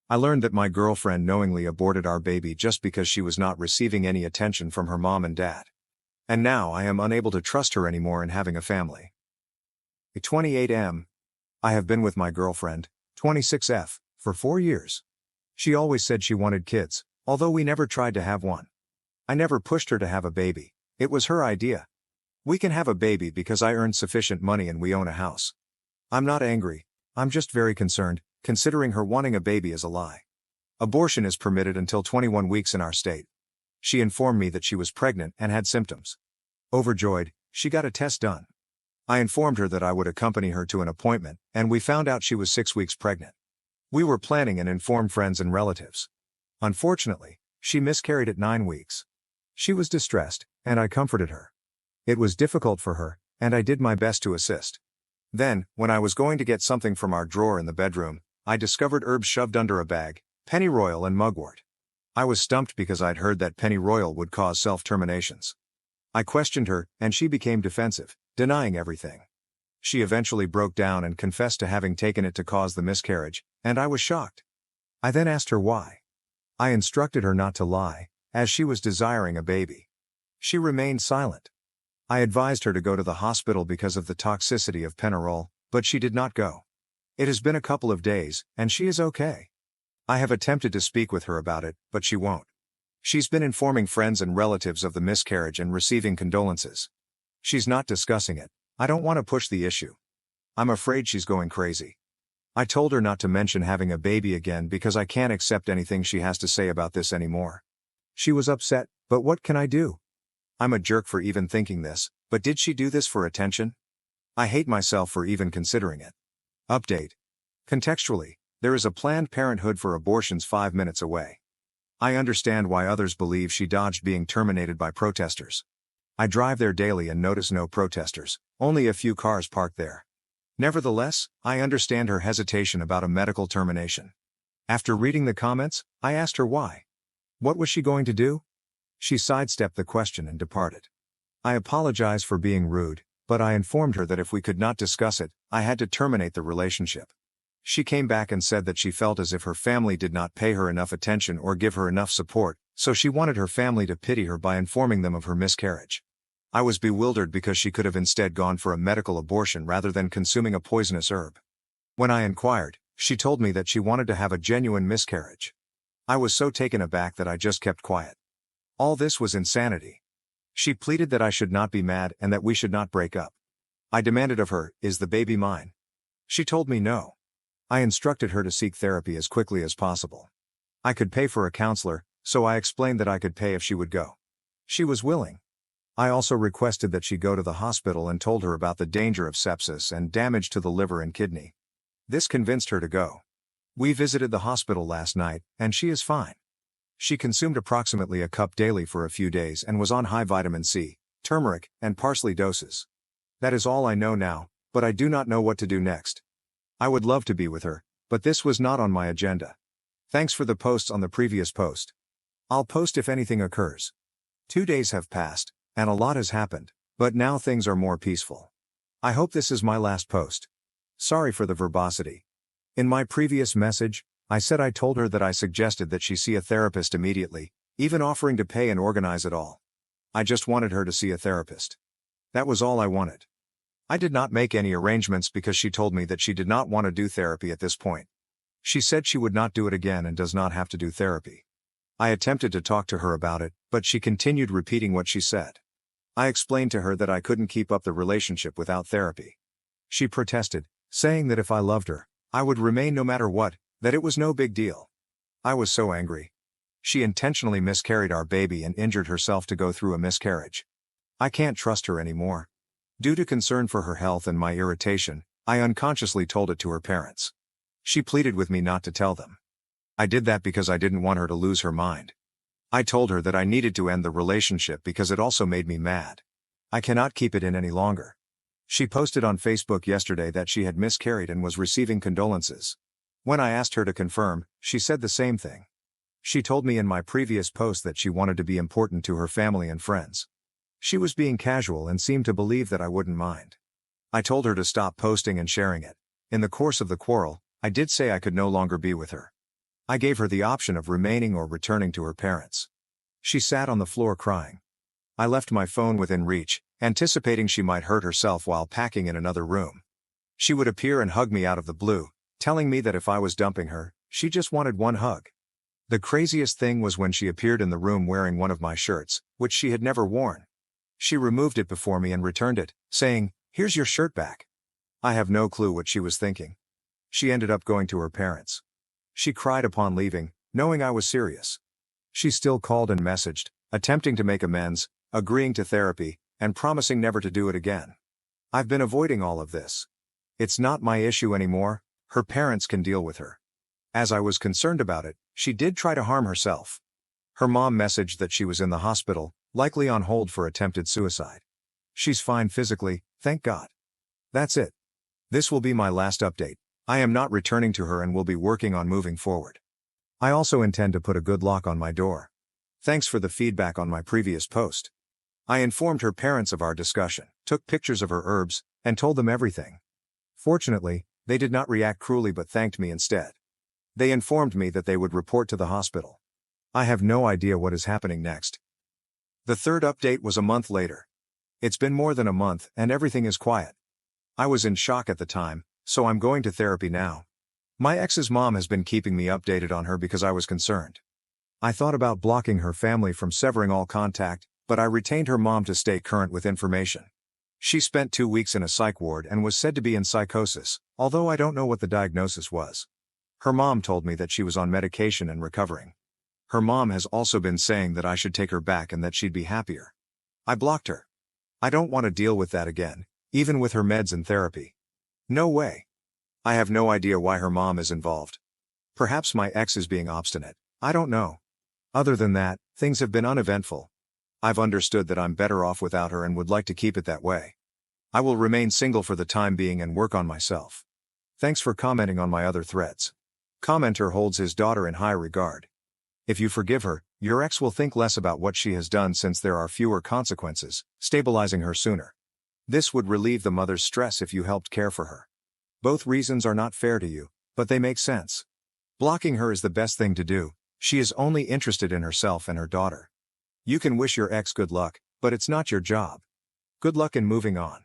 I learned that my girlfriend knowingly aborted our baby just because she was not receiving any attention from her mom and dad. And now I am unable to trust her anymore in having a family. 28M. I have been with my girlfriend, 26F, for 4 years. She always said she wanted kids, although we never tried to have one. I never pushed her to have a baby. It was her idea. We can have a baby because I earned sufficient money and we own a house. I'm not angry, I'm just very concerned, considering her wanting a baby is a lie. Abortion is permitted until 21 weeks in our state. She informed me that she was pregnant and had symptoms. Overjoyed, she got a test done. I informed her that I would accompany her to an appointment, and we found out she was 6 weeks pregnant. We were planning and informed friends and relatives. Unfortunately, she miscarried at 9 weeks. She was distressed, and I comforted her. It was difficult for her, and I did my best to assist. Then, when I was going to get something from our drawer in the bedroom, I discovered herbs shoved under a bag, pennyroyal and mugwort. I was stumped because I'd heard that pennyroyal would cause self-terminations. I questioned her, and she became defensive, denying everything. She eventually broke down and confessed to having taken it to cause the miscarriage, and I was shocked. I then asked her why. I instructed her not to lie, as she was desiring a baby. She remained silent. I advised her to go to the hospital because of the toxicity of pennyroyal, but she did not go. It has been a couple of days, and she is okay. I have attempted to speak with her about it, but she won't. She's been informing friends and relatives of the miscarriage and receiving condolences. She's not discussing it. I don't want to push the issue. I'm afraid she's going crazy. I told her not to mention having a baby again because I can't accept anything she has to say about this anymore. She was upset, but what can I do? I'm a jerk for even thinking this, but did she do this for attention? I hate myself for even considering it. Update. Contextually, there is a Planned Parenthood for abortions 5 minutes away. I understand why others believe she dodged being terminated by protesters. I drive there daily and notice no protesters, only a few cars parked there. Nevertheless, I understand her hesitation about a medical termination. After reading the comments, I asked her why. What was she going to do? She sidestepped the question and departed. I apologize for being rude, but I informed her that if we could not discuss it, I had to terminate the relationship. She came back and said that she felt as if her family did not pay her enough attention or give her enough support, so she wanted her family to pity her by informing them of her miscarriage. I was bewildered because she could have instead gone for a medical abortion rather than consuming a poisonous herb. When I inquired, she told me that she wanted to have a genuine miscarriage. I was so taken aback that I just kept quiet. All this was insanity. She pleaded that I should not be mad and that we should not break up. I demanded of her, "Is the baby mine?" She told me no. I instructed her to seek therapy as quickly as possible. I could pay for a counselor, so I explained that I could pay if she would go. She was willing. I also requested that she go to the hospital and told her about the danger of sepsis and damage to the liver and kidney. This convinced her to go. We visited the hospital last night, and she is fine. She consumed approximately a cup daily for a few days and was on high vitamin C, turmeric, and parsley doses. That is all I know now, but I do not know what to do next. I would love to be with her, but this was not on my agenda. Thanks for the posts on the previous post. I'll post if anything occurs. 2 days have passed, and a lot has happened, but now things are more peaceful. I hope this is my last post. Sorry for the verbosity. In my previous message, I said I told her that I suggested that she see a therapist immediately, even offering to pay and organize it all. I just wanted her to see a therapist. That was all I wanted. I did not make any arrangements because she told me that she did not want to do therapy at this point. She said she would not do it again and does not have to do therapy. I attempted to talk to her about it, but she continued repeating what she said. I explained to her that I couldn't keep up the relationship without therapy. She protested, saying that if I loved her, I would remain no matter what, that it was no big deal. I was so angry. She intentionally miscarried our baby and injured herself to go through a miscarriage. I can't trust her anymore. Due to concern for her health and my irritation, I unconsciously told it to her parents. She pleaded with me not to tell them. I did that because I didn't want her to lose her mind. I told her that I needed to end the relationship because it also made me mad. I cannot keep it in any longer. She posted on Facebook yesterday that she had miscarried and was receiving condolences. When I asked her to confirm, she said the same thing. She told me in my previous post that she wanted to be important to her family and friends. She was being casual and seemed to believe that I wouldn't mind. I told her to stop posting and sharing it. In the course of the quarrel, I did say I could no longer be with her. I gave her the option of remaining or returning to her parents. She sat on the floor crying. I left my phone within reach, anticipating she might hurt herself while packing in another room. She would appear and hug me out of the blue, telling me that if I was dumping her, she just wanted one hug. The craziest thing was when she appeared in the room wearing one of my shirts, which she had never worn. She removed it before me and returned it, saying, "Here's your shirt back." I have no clue what she was thinking. She ended up going to her parents. She cried upon leaving, knowing I was serious. She still called and messaged, attempting to make amends, agreeing to therapy, and promising never to do it again. I've been avoiding all of this. It's not my issue anymore, her parents can deal with her. As I was concerned about it, she did try to harm herself. Her mom messaged that she was in the hospital, likely on hold for attempted suicide. She's fine physically, thank God. That's it. This will be my last update. I am not returning to her and will be working on moving forward. I also intend to put a good lock on my door. Thanks for the feedback on my previous post. I informed her parents of our discussion, took pictures of her herbs, and told them everything. Fortunately, they did not react cruelly but thanked me instead. They informed me that they would report to the hospital. I have no idea what is happening next. The third update was a month later. It's been more than a month and everything is quiet. I was in shock at the time, so I'm going to therapy now. My ex's mom has been keeping me updated on her because I was concerned. I thought about blocking her family from severing all contact, but I retained her mom to stay current with information. She spent 2 weeks in a psych ward and was said to be in psychosis, although I don't know what the diagnosis was. Her mom told me that she was on medication and recovering. Her mom has also been saying that I should take her back and that she'd be happier. I blocked her. I don't want to deal with that again, even with her meds and therapy. No way. I have no idea why her mom is involved. Perhaps my ex is being obstinate. I don't know. Other than that, things have been uneventful. I've understood that I'm better off without her and would like to keep it that way. I will remain single for the time being and work on myself. Thanks for commenting on my other threads. Commenter holds his daughter in high regard. If you forgive her, your ex will think less about what she has done since there are fewer consequences, stabilizing her sooner. This would relieve the mother's stress if you helped care for her. Both reasons are not fair to you, but they make sense. Blocking her is the best thing to do. She is only interested in herself and her daughter. You can wish your ex good luck, but it's not your job. Good luck in moving on.